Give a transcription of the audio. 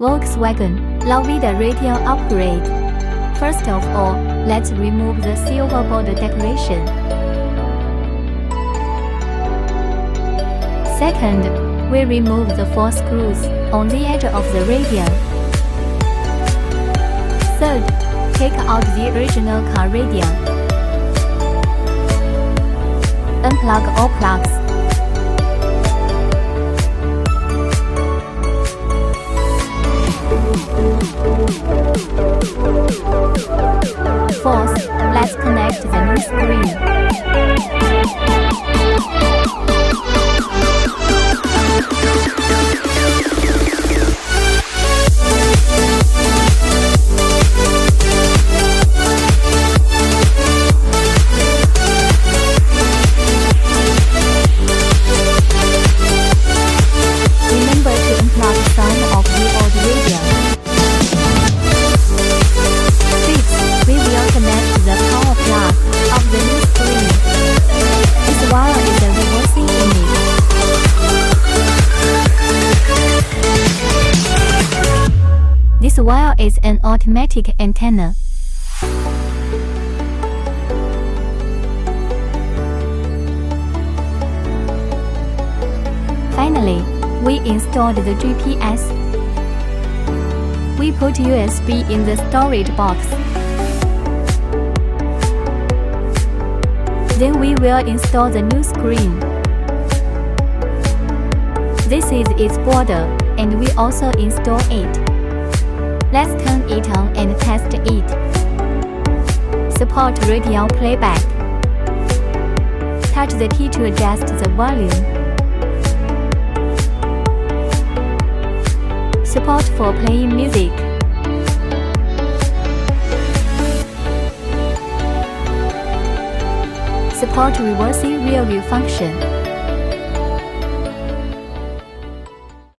Volkswagen Lavida radio upgrade. First of all, let's remove the silver border decoration. Second, we remove the 4 screws on the edge of the radio. Third, take out the original car radio. Unplug all plugs. Fourth, let's connect the new screen. Remember to unplug some of the old radio. Fifth, we will connect the power plug of the new screen. This wire is a reversing unit. This wire is an automatic antenna. Finally, we installed the GPS. We put USB in the storage box. Then we will install the new screen. This is its border, and we also install it. Let's turn it on and test it. Support radio playback. Touch the key to adjust the volume. Support for playing music. Support reversing rear view function.